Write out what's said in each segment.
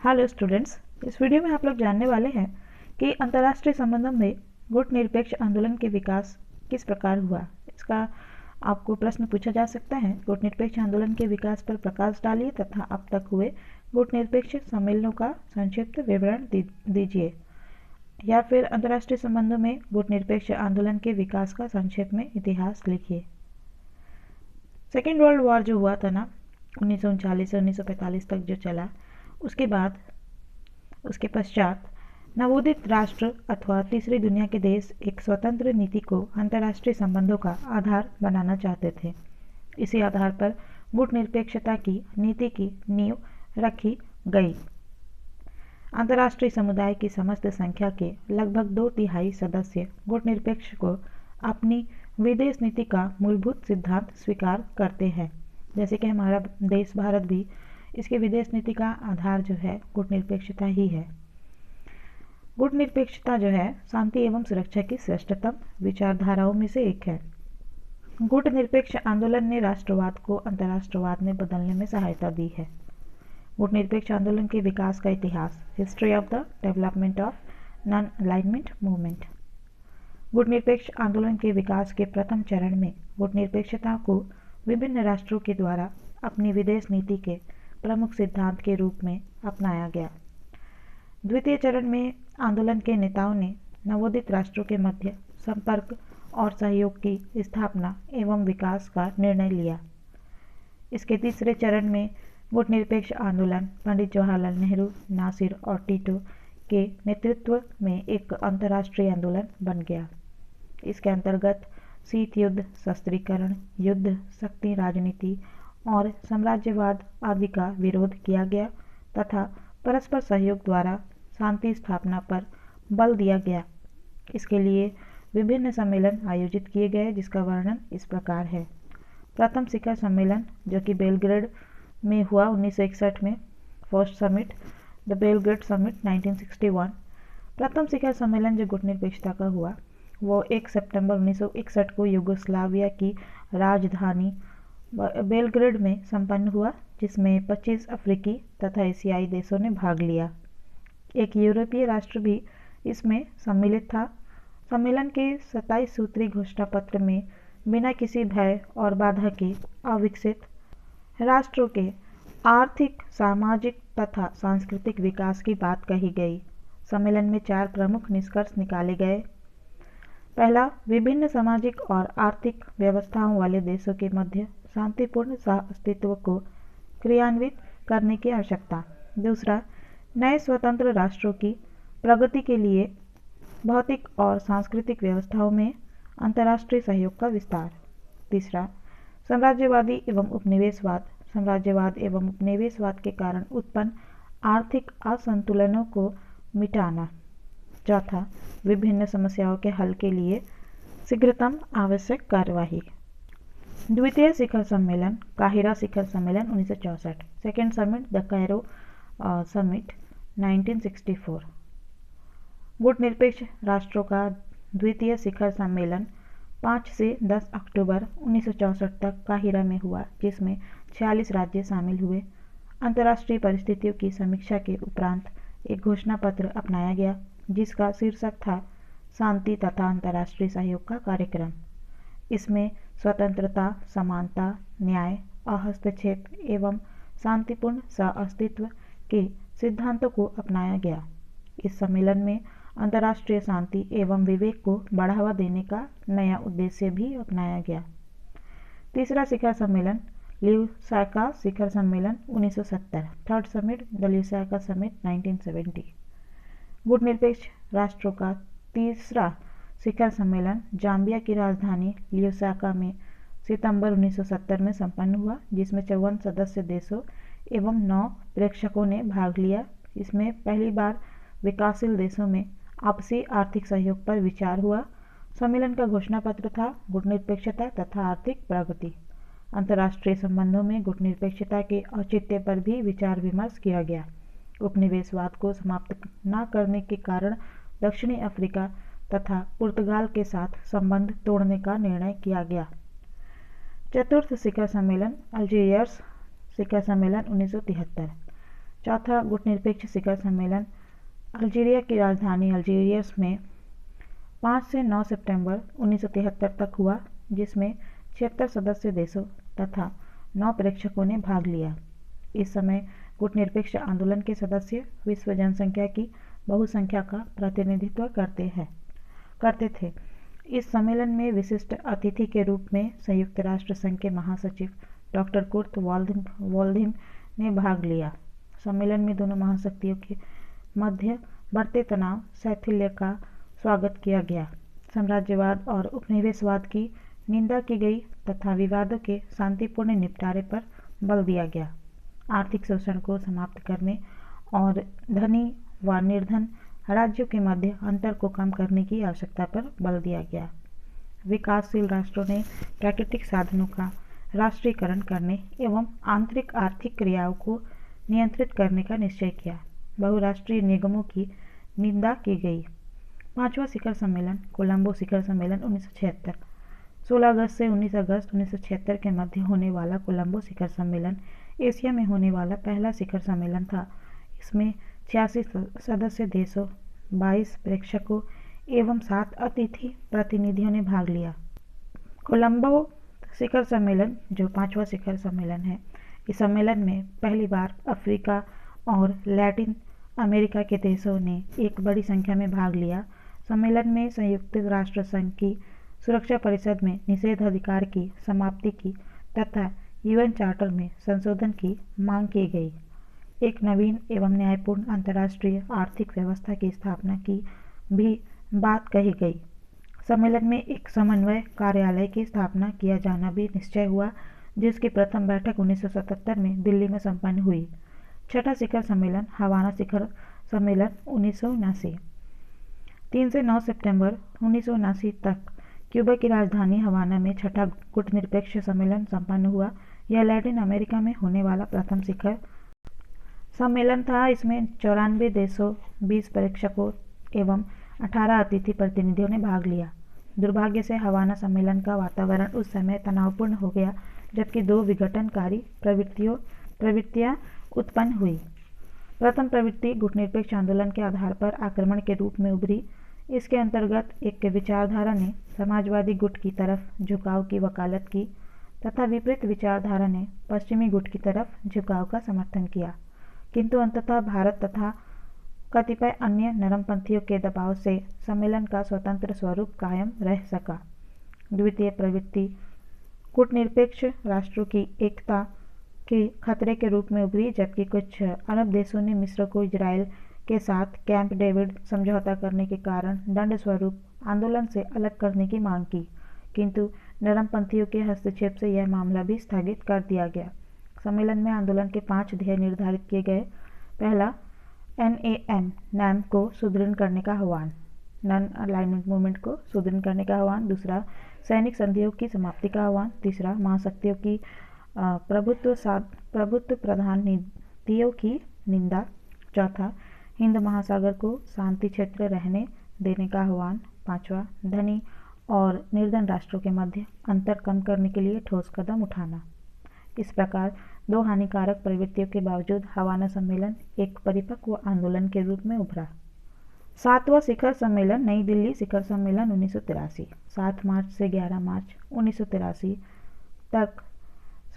Hello students, इस video में आप लोग जानने वाले हैं कि अंतर्राष्ट्रीय संबंधों में गुटनिरपेक्ष आंदोलन के विकास किस प्रकार हुआ। इसका आपको प्रश्न पूछा जा सकता है। गुटनिरपेक्ष आंदोलन के विकास पर प्रकाश डालिए तथा अब तक हुए गुटनिरपेक्ष सम्मेलनों का संक्षिप्त विवरण दीजिए। या फिर अंतर्राष्ट्रीय संबंधों में गुटनिरपेक्ष आंदोलन के विकास का संक्षेप में इतिहास लिखिए। सेकेंड वर्ल्ड वॉर जो हुआ था ना 1939 से 1945 तक जो चला, उसके पश्चात नवोदित राष्ट्र अथवा तीसरी दुनिया के देश एक स्वतंत्र नीति को अंतर्राष्ट्रीय संबंधों का आधार बनाना चाहते थे। इसी आधार पर गुटनिरपेक्षता की नीति की नींव रखी गई। अंतर्राष्ट्रीय समुदाय की समस्त संख्या के लगभग 2/3 सदस्य गुटनिरपेक्ष को अपनी विदेश नीति का मूलभूत सिद्धांत स्वीकार करते हैं। जैसे कि हमारा देश भारत भी, इसके विदेश नीति का आधार जो है गुटनिरपेक्षता ही है। गुटनिरपेक्षता जो है शांति एवं सुरक्षा की श्रेष्ठतम विचारधाराओं में से एक है। गुटनिरपेक्ष आंदोलन ने राष्ट्रवाद को अंतर्राष्ट्रवाद में बदलने में सहायता दी है। गुटनिरपेक्ष आंदोलन के विकास का इतिहास, history of the development of non alignment movement. गुटनिरपेक्ष आंदोलन के विकास के प्रथम चरण में गुटनिरपेक्षता को विभिन्न राष्ट्रों के द्वारा अपनी विदेश नीति के प्रमुख सिद्धांत के रूप में अपनाया गया। द्वितीय चरण में आंदोलन के नेताओं ने नवोदित राष्ट्रों के मध्य संपर्क और सहयोग की स्थापना एवं विकास का निर्णय लिया। इसके तीसरे चरण में गुटनिरपेक्ष आंदोलन पंडित जवाहरलाल नेहरू, नासिर और टीटो के नेतृत्व में एक अंतर्राष्ट्रीय आंदोलन बन गया। इसके अंतर्गत शीत युद्ध, शस्त्रीकरण, युद्ध, शक्ति राजनीति और साम्राज्यवाद आदि का विरोध किया गया तथा परस्पर सहयोग द्वारा शांति स्थापना पर बल दिया गया। इसके लिए विभिन्न सम्मेलन आयोजित किए गए, जिसका वर्णन इस प्रकार है। प्रथम शिखर सम्मेलन जो कि बेलग्रेड में हुआ 1961 में, first summit, the Belgrade summit 1961। प्रथम शिखर सम्मेलन जो गुटनिरपेक्षता का हुआ वो 1 सितंबर 1961 को यूगोस्लाविया की राजधानी बेलग्रेड में संपन्न हुआ, जिसमें 25 अफ्रीकी तथा एशियाई देशों ने भाग लिया। एक यूरोपीय राष्ट्र भी इसमें सम्मिलित था। सम्मेलन के 27 सूत्री घोषणा पत्र में बिना किसी भय और बाधा के अविकसित राष्ट्रों के आर्थिक, सामाजिक तथा सांस्कृतिक विकास की बात कही गई। सम्मेलन में 4 प्रमुख निष्कर्ष निकाले गए। पहला, विभिन्न सामाजिक और आर्थिक व्यवस्थाओं वाले देशों के मध्य शांतिपूर्ण सह अस्तित्व को क्रियान्वित करने की आवश्यकता। दूसरा, नए स्वतंत्र राष्ट्रों की प्रगति के लिए भौतिक और सांस्कृतिक व्यवस्थाओं में अंतर्राष्ट्रीय सहयोग का विस्तार। तीसरा, साम्राज्यवादी एवं उपनिवेशवाद, साम्राज्यवाद एवं उपनिवेशवाद के कारण उत्पन्न आर्थिक असंतुलनों को मिटाना। चौथा, विभिन्न समस्याओं के हल के लिए शीघ्रतम आवश्यक कार्यवाही। द्वितीय शिखर सम्मेलन, काहिरा शिखर सम्मेलन 1964, second summit, the Cairo summit 1964। गुटनिरपेक्ष राष्ट्रों का द्वितीय शिखर सम्मेलन 5 से 10 अक्टूबर 1964 तक काहिरा में हुआ, जिसमें 46 राज्य शामिल हुए। अंतर्राष्ट्रीय परिस्थितियों की समीक्षा के उपरांत एक घोषणा पत्र अपनाया गया, जिसका शीर्षक था शांति तथा अंतर्राष्ट्रीय सहयोग का कार्यक्रम। इसमें स्वतंत्रता, समानता, न्याय, अहस्तक्षेप एवं शांतिपूर्ण सह-अस्तित्व के सिद्धांतों को अपनाया गया। इस सम्मेलन में अंतर्राष्ट्रीय शांति एवं विवेक को बढ़ावा देने का नया उद्देश्य भी अपनाया गया। तीसरा शिखर सम्मेलन, ल्यूसाका शिखर सम्मेलन 1970, third summit, the Lusaka summit 1970। गुटनिरपेक्ष राष्ट्रों का तीसरा शिखर सम्मेलन जाम्बिया की राजधानी ल्यूसाका में सितंबर 1970 में संपन्न हुआ, जिसमें 54 सदस्य देशों एवं 9 प्रेक्षकों ने भाग लिया। इसमें पहली बार विकासशील देशों में आपसी आर्थिक सहयोग पर विचार हुआ। सम्मेलन का घोषणा पत्र था गुटनिरपेक्षता तथा आर्थिक प्रगति। अंतर्राष्ट्रीय संबंधों में गुटनिरपेक्षता के औचित्य पर भी विचार विमर्श किया गया। उपनिवेशवाद को समाप्त न करने के कारण दक्षिणी अफ्रीका तथा पुर्तगाल के साथ संबंध तोड़ने का निर्णय किया गया। चतुर्थ शिखर सम्मेलन, अल्जीरियस शिखर सम्मेलन 1973। चौथा गुटनिरपेक्ष शिखर सम्मेलन अल्जीरिया की राजधानी अल्जीरियस में 5 से 9 सितंबर 1973 तक हुआ, जिसमें 76 सदस्य देशों तथा 9 प्रेक्षकों ने भाग लिया। इस समय गुटनिरपेक्ष आंदोलन के सदस्य विश्व जनसंख्या की बहुसंख्या का प्रतिनिधित्व करते थे। इस सम्मेलन में विशिष्ट अतिथि के रूप में संयुक्त राष्ट्र संघ के महासचिव डॉक्टर कुर्ट वोल्डिम ने भाग लिया। सम्मेलन में दोनों महाशक्तियों के मध्य बढ़ते तनाव शैथिल्य का स्वागत किया गया, साम्राज्यवाद और उपनिवेशवाद की निंदा की गई तथा विवादों के शांतिपूर्ण निपटारे पर बल दिया गया। आर्थिक शोषण को समाप्त करने और धनी व निर्धन राज्यों के मध्य अंतर को कम करने की आवश्यकता पर बल दिया गया। विकासशील राष्ट्रों ने प्राकृतिक साधनों का राष्ट्रीयकरण करने एवं आंतरिक आर्थिक क्रियाओं को नियंत्रित करने का निश्चय किया। बहुराष्ट्रीय निगमों की निंदा की गई। 5वां शिखर सम्मेलन कोलंबो शिखर सम्मेलन 1976। 16 अगस्त से 19 अगस्त 1976 के मध्य होने वाला कोलंबो शिखर सम्मेलन एशिया में होने वाला पहला शिखर सम्मेलन था। इसमें 86 सदस्य देशों, 22 प्रेक्षकों एवं 7 अतिथि प्रतिनिधियों ने भाग लिया। कोलंबो शिखर सम्मेलन, जो 5वां शिखर सम्मेलन है, इस सम्मेलन में पहली बार अफ्रीका और लैटिन अमेरिका के देशों ने एक बड़ी संख्या में भाग लिया। सम्मेलन में संयुक्त राष्ट्र संघ की सुरक्षा परिषद में निषेधाधिकार की समाप्ति की तथा यूएन चार्टर में संशोधन की मांग की गई। एक नवीन एवं न्यायपूर्ण अंतर्राष्ट्रीय आर्थिक व्यवस्था की स्थापना की भी बात कही गई। सम्मेलन में एक समन्वय कार्यालय की स्थापना किया जाना भी निश्चय हुआ, जिसकी प्रथम बैठक 1977 में दिल्ली में संपन्न हुई। छठा शिखर सम्मेलन हवाना शिखर सम्मेलन 1979। 3 से 9 सितंबर 1979 तक क्यूबा की राजधानी हवाना में छठा गुटनिरपेक्ष सम्मेलन संपन्न हुआ। यह लैटिन अमेरिका में होने वाला प्रथम शिखर सम्मेलन था। इसमें 94 देशों, 20 प्रेक्षकों एवं 18 अतिथि प्रतिनिधियों ने भाग लिया। दुर्भाग्य से हवाना सम्मेलन का वातावरण उस समय तनावपूर्ण हो गया, जबकि 2 विघटनकारी प्रवृत्तियां उत्पन्न हुई। प्रथम प्रवृत्ति गुटनिरपेक्ष आंदोलन के आधार पर आक्रमण के रूप में उभरी। इसके अंतर्गत एक विचारधारा ने समाजवादी गुट की तरफ झुकाव की वकालत की तथा विपरीत विचारधारा ने पश्चिमी गुट की तरफ झुकाव का समर्थन किया, किंतु अंततः भारत तथा कतिपय अन्य नरमपंथियों के दबाव से सम्मेलन का स्वतंत्र स्वरूप कायम रह सका। द्वितीय प्रवृत्ति गुटनिरपेक्ष राष्ट्रों की एकता के खतरे के रूप में उभरी, जबकि कुछ अरब देशों ने मिस्र को इजराइल के साथ कैंप डेविड समझौता करने के कारण दंड स्वरूप आंदोलन से अलग करने की मांग की, किंतु नरमपंथियों के हस्तक्षेप से यह मामला भी स्थगित कर दिया गया। सम्मेलन में आंदोलन के 5 ध्येय निर्धारित किए गए। पहला, NAM को सुदृढ़ करने का आह्वान, नॉन अलाइनमेंट मूवमेंट को सुदृढ़ करने का आह्वान। दूसरा, सैनिक संधियों की समाप्ति का आह्वान। तीसरा, महाशक्तियों की प्रभुत्व प्रधान नीतियों की निंदा। चौथा, हिंद महासागर को शांति क्षेत्र रहने देने का आह्वान। पांचवा, धनी और निर्धन राष्ट्रों के मध्य अंतर कम करने के लिए ठोस कदम उठाना। इस प्रकार 2 हानिकारक प्रवृत्तियों के बावजूद हवाना सम्मेलन एक परिपक्व आंदोलन के रूप में उभरा। 7वां शिखर सम्मेलन नई दिल्ली शिखर सम्मेलन 1983। 7 मार्च से 11 मार्च 1983 तक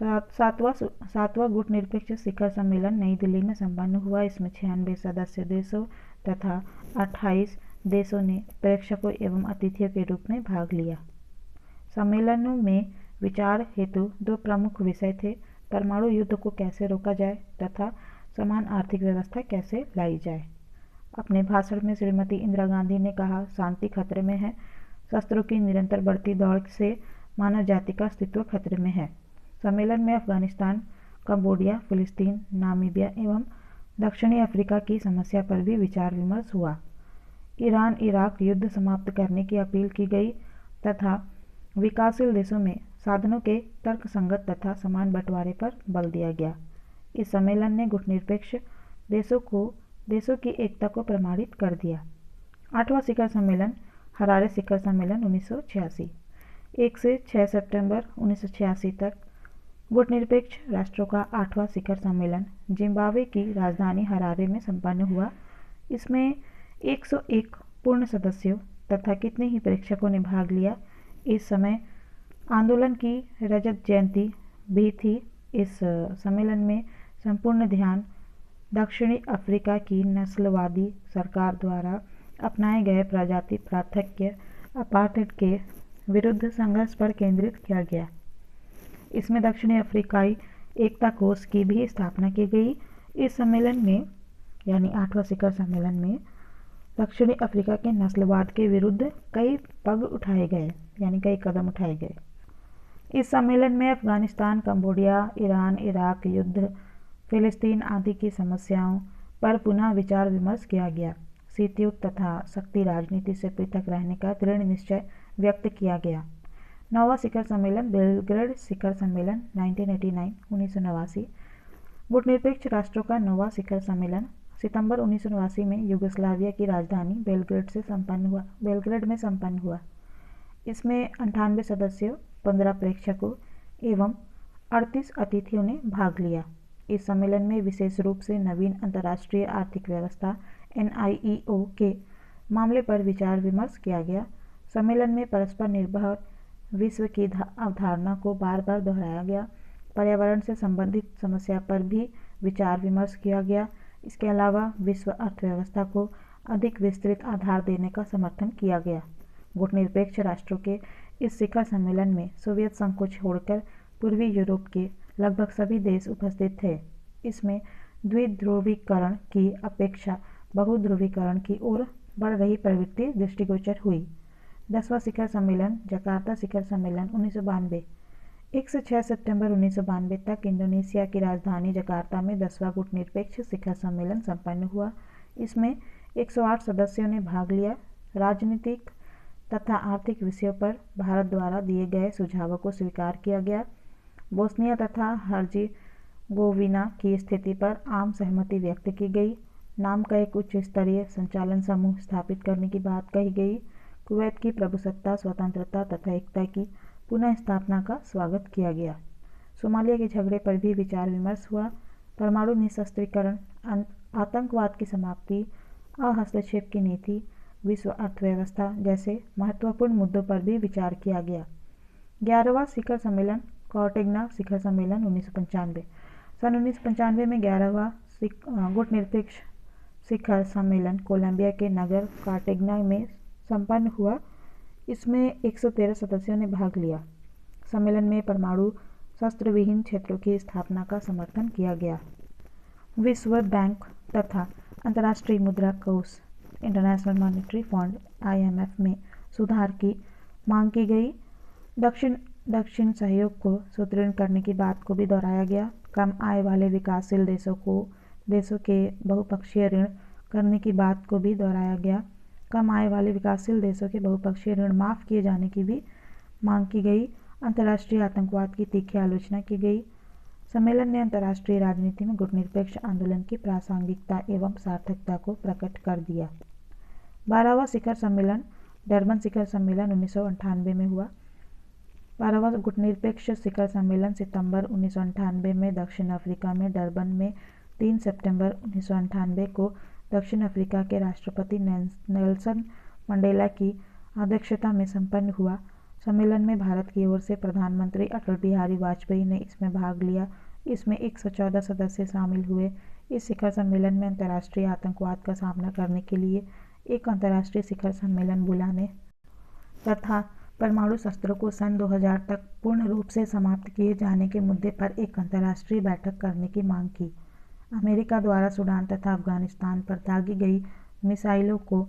7वां गुटनिरपेक्ष शिखर सम्मेलन नई दिल्ली में संपन्न हुआ। इसमें 96 सदस्य देशों तथा 28 देशों ने प्रेक्षकों एवं अतिथियों के रूप में भाग लिया। सम्मेलनों में विचार हेतु 2 प्रमुख विषय थे: परमाणु युद्ध को कैसे रोका जाए तथा समान आर्थिक व्यवस्था कैसे लाई जाए। अपने भाषण में श्रीमती इंदिरा गांधी ने कहा, शांति खतरे में है। शस्त्रों की निरंतर बढ़ती दौड़ से मानव जाति का अस्तित्व खतरे में है। सम्मेलन में अफगानिस्तान, कंबोडिया, फिलिस्तीन, नामीबिया एवं दक्षिणी अफ्रीका की समस्या पर भी विचार विमर्श हुआ। ईरान इराक युद्ध समाप्त करने की अपील की गई तथा विकासशील देशों में साधनों के तर्कसंगत तथा समान बंटवारे पर बल दिया गया। इस सम्मेलन ने गुटनिरपेक्ष देशों की एकता को प्रमाणित कर दिया। 8वां शिखर सम्मेलन हरारे शिखर सम्मेलन 1986। 1 से 6 सितंबर 1986 तक गुटनिरपेक्ष राष्ट्रों का 8वां शिखर सम्मेलन जिम्बाब्वे की राजधानी हरारे में संपन्न हुआ। इसमें 101 पूर्ण सदस्यों तथा कितने ही प्रेक्षकों ने भाग लिया। इस समय आंदोलन की रजत जयंती भी थी। इस सम्मेलन में संपूर्ण ध्यान दक्षिणी अफ्रीका की नस्लवादी सरकार द्वारा अपनाए गए प्रजाति प्राथक्य अपार्टheid के विरुद्ध संघर्ष पर केंद्रित किया गया। इसमें दक्षिणी अफ्रीकाई एकता कोष की भी स्थापना की गई। इस सम्मेलन में यानी 8वां शिखर सम्मेलन में दक्षिणी अफ्रीका के नस्लवाद के विरुद्ध कई पग उठाए गए यानी कई कदम उठाए गए। इस सम्मेलन में अफगानिस्तान, कंबोडिया, ईरान, इराक युद्ध, फिलिस्तीन आदि की समस्याओं पर पुनः विचार विमर्श किया गया। शीतयुद्ध तथा शक्ति राजनीति से पृथक रहने का दृढ़ निश्चय व्यक्त किया गया। 9वां शिखर सम्मेलन बेलग्रेड शिखर सम्मेलन 1989 गुटनिरपेक्ष राष्ट्रों का 9वां शिखर सम्मेलन सितंबर 1989 में यूगोस्लाविया की राजधानी बेलग्रेड में संपन्न हुआ। इसमें 98 सदस्यों, 15 प्रेक्षकों एवं 38 अतिथियों ने भाग लिया। इस सम्मेलन में विशेष रूप से नवीन अंतर्राष्ट्रीय आर्थिक व्यवस्था NIEO के मामले पर विचार विमर्श किया गया। सम्मेलन में परस्पर निर्भर विश्व की अवधारणा को बार बार दोहराया गया। पर्यावरण से संबंधित समस्या पर भी विचार विमर्श किया गया। इसके अलावा विश्व अर्थव्यवस्था को अधिक विस्तृत आधार देने का समर्थन किया गया। गुटनिरपेक्ष राष्ट्रों के इस शिखर सम्मेलन में सोवियत संघ को छोड़कर पूर्वी यूरोप के लगभग सभी देश उपस्थित थे। इसमें द्विध्रुवीकरण की अपेक्षा बहुध्रुवीकरण की ओर बढ़ रही प्रवृत्ति दृष्टिगोचर हुई। 10वां शिखर सम्मेलन जकार्ता शिखर सम्मेलन 1992 1 से 6 सितंबर 1992 तक इंडोनेशिया की राजधानी जकार्ता में 10वां गुटनिरपेक्ष शिखर सम्मेलन संपन्न हुआ। इसमें 108 सदस्यों ने भाग लिया। राजनीतिक तथा आर्थिक विषयों पर भारत द्वारा दिए गए सुझावों को स्वीकार किया गया। बोस्निया तथा हर्जेगोविना की स्थिति पर आम सहमति व्यक्त की गई। नाम का एक उच्च स्तरीय संचालन समूह स्थापित करने की बात कही गई। कुवैत की प्रभुसत्ता, स्वतंत्रता तथा एकता की पुनः स्थापना का स्वागत किया गया। सोमालिया के झगड़े पर भी विचार विमर्श हुआ। परमाणु निशस्त्रीकरण, आतंकवाद की समाप्ति, हस्तक्षेप की नीति, विश्व अर्थव्यवस्था जैसे महत्वपूर्ण मुद्दों पर भी विचार किया गया। 11वां शिखर सम्मेलन कार्टेगना शिखर सम्मेलन 1995 सन 1995 में 11वां गुटनिरपेक्ष शिखर सम्मेलन कोलंबिया के नगर कार्टेगना में संपन्न हुआ। इसमें 113 सदस्यों ने भाग लिया। सम्मेलन में परमाणु शस्त्र विहीन क्षेत्रों की स्थापना का समर्थन किया गया। विश्व बैंक तथा अंतर्राष्ट्रीय मुद्रा कोष इंटरनेशनल मॉनेटरी फंड IMF में सुधार की मांग की गई। दक्षिण सहयोग को सुदृढ़ करने की बात को भी दोहराया गया। कम आय वाले विकासशील देशों के बहुपक्षीय ऋण करने की बात को भी दोहराया गया। कम आय वाले विकासशील देशों के बहुपक्षीय ऋण माफ़ किए जाने की भी मांग की गई। अंतर्राष्ट्रीय आतंकवाद की तीखी आलोचना की गई। सम्मेलन ने अंतर्राष्ट्रीय राजनीति में गुटनिरपेक्ष आंदोलन की प्रासंगिकता एवं सार्थकता को प्रकट कर दिया। 12वां शिखर सम्मेलन डरबन शिखर सम्मेलन 1998 में हुआ। 12वां गुटनिरपेक्ष शिखर सम्मेलन सितंबर 1998 में दक्षिण अफ्रीका में डरबन में 3 सितंबर 1998 को दक्षिण अफ्रीका के राष्ट्रपति नेल्सन मंडेला की अध्यक्षता में संपन्न हुआ। सम्मेलन में भारत की ओर से प्रधानमंत्री अटल बिहारी वाजपेयी ने इसमें भाग लिया। इसमें 114 सदस्य शामिल हुए। इस शिखर सम्मेलन में अंतर्राष्ट्रीय आतंकवाद का सामना करने के लिए एक अंतर्राष्ट्रीय शिखर सम्मेलन बुलाने तथा परमाणु शस्त्रों को सन 2000 तक पूर्ण रूप से समाप्त किए जाने के मुद्दे पर एक अंतर्राष्ट्रीय बैठक करने की मांग की। अमेरिका द्वारा सूडान तथा अफगानिस्तान पर दागी गई मिसाइलों को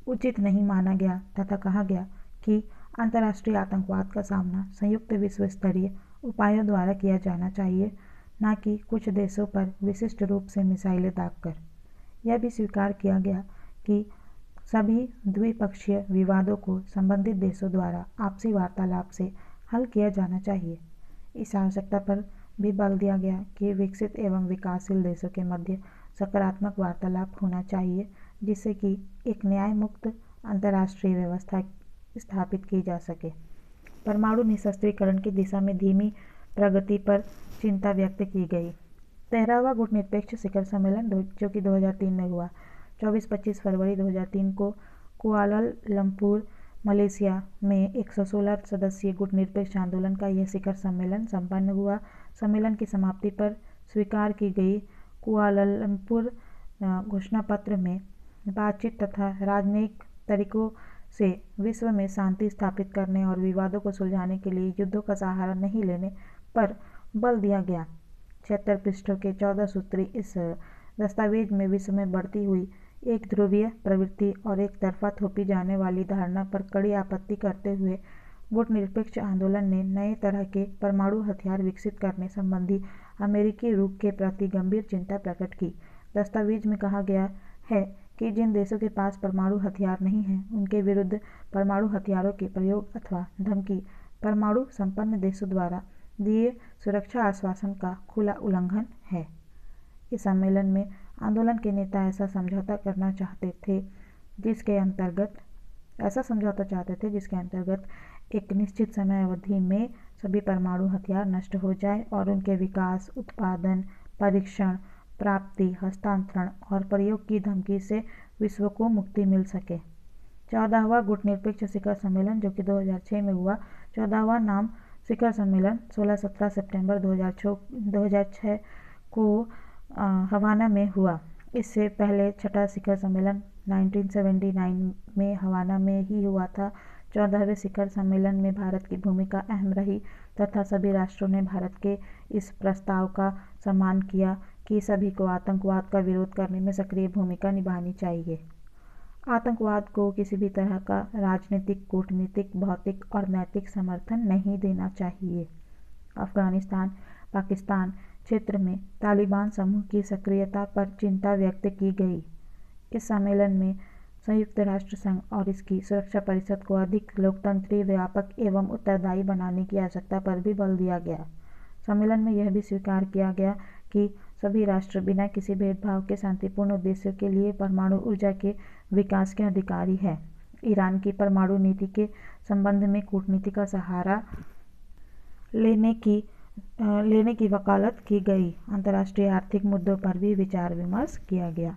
उचित नहीं माना गया तथा कहा गया कि अंतर्राष्ट्रीय आतंकवाद का सामना संयुक्त विश्व स्तरीय उपायों द्वारा किया जाना चाहिए, न कि कुछ देशों पर विशिष्ट रूप से मिसाइलें दागकर। यह भी स्वीकार किया गया कि सभी द्विपक्षीय विवादों को संबंधित देशों द्वारा आपसी वार्तालाप से हल किया जाना चाहिए। इस आवश्यकता पर भी बल दिया गया कि विकसित एवं विकासशील देशों के मध्य सकारात्मक वार्तालाप होना चाहिए, जिससे कि एक न्याय मुक्त अंतर्राष्ट्रीय व्यवस्था स्थापित की जा सके। परमाणु निशस्त्रीकरण की दिशा में धीमी प्रगति पर चिंता व्यक्त की गई। 13वां गुटनिरपेक्ष शिखर सम्मेलन जो कि 2003 में हुआ। 24-25 फरवरी 2003 को कुआलालंपुर मलेशिया में 116 सदस्यीय गुटनिरपेक्ष आंदोलन का यह शिखर सम्मेलन संपन्न हुआ। सम्मेलन की समाप्ति पर स्वीकार की गई कुआलालंपुर घोषणा पत्र में बातचीत तथा राजनयिक तरीकों से विश्व में शांति स्थापित करने और विवादों को सुलझाने के लिए युद्धों का सहारा नहीं लेने पर बल दिया गया। 76 पृष्ठों के 14 सूत्री इस दस्तावेज में विश्व में बढ़ती हुई एक ध्रुवीय प्रवृत्ति और एक तरफा थोपी जाने वाली धारणा पर कड़ी आपत्ति करते हुए गुटनिरपेक्ष आंदोलन ने नए तरह के परमाणु हथियार विकसित करने संबंधी अमेरिकी रुख के प्रति गंभीर चिंता प्रकट की। दस्तावेज में कहा गया है कि जिन देशों के पास परमाणु हथियार नहीं हैं, उनके विरुद्ध परमाणु हथियारों के प्रयोग अथवा धमकी परमाणु संपन्न देशों द्वारा दिए सुरक्षा आश्वासन का खुला उल्लंघन है। इस सम्मेलन में आंदोलन के नेता ऐसा समझौता चाहते थे जिसके अंतर्गत एक निश्चित समय अवधि में सभी परमाणु हथियार नष्ट हो जाए और उनके विकास, उत्पादन, परीक्षण, प्राप्ति, हस्तांतरण और प्रयोग की धमकी से विश्व को मुक्ति मिल सके। 14वां गुटनिरपेक्ष शिखर सम्मेलन जो कि 2006 में हुआ। 14वां नाम शिखर सम्मेलन 16-17 सितंबर 2006 को हवाना में हुआ। इससे पहले छठा शिखर सम्मेलन 1979 में हवाना में ही हुआ था। 14वें शिखर सम्मेलन में भारत की भूमिका अहम रही तथा सभी राष्ट्रों ने भारत के इस प्रस्ताव का सम्मान किया कि सभी को आतंकवाद का विरोध करने में सक्रिय भूमिका निभानी चाहिए। आतंकवाद को किसी भी तरह का राजनीतिक, कूटनीतिक, भौतिक और नैतिक समर्थन नहीं देना चाहिए। अफगानिस्तान, पाकिस्तान क्षेत्र में तालिबान समूह की सक्रियता पर चिंता व्यक्त की गई। इस सम्मेलन में संयुक्त राष्ट्र संघ और इसकी सुरक्षा परिषद को अधिक लोकतंत्री, व्यापक एवं उत्तरदायी बनाने की आवश्यकता पर भी बल दिया गया। सम्मेलन में यह भी स्वीकार किया गया कि सभी राष्ट्र बिना किसी भेदभाव के शांतिपूर्ण उद्देश्यों के लिए परमाणु ऊर्जा के विकास के अधिकारी हैं। ईरान की परमाणु नीति के संबंध में कूटनीति का सहारा लेने की वकालत की गई। अंतर्राष्ट्रीय आर्थिक मुद्दों पर भी विचार विमर्श किया गया।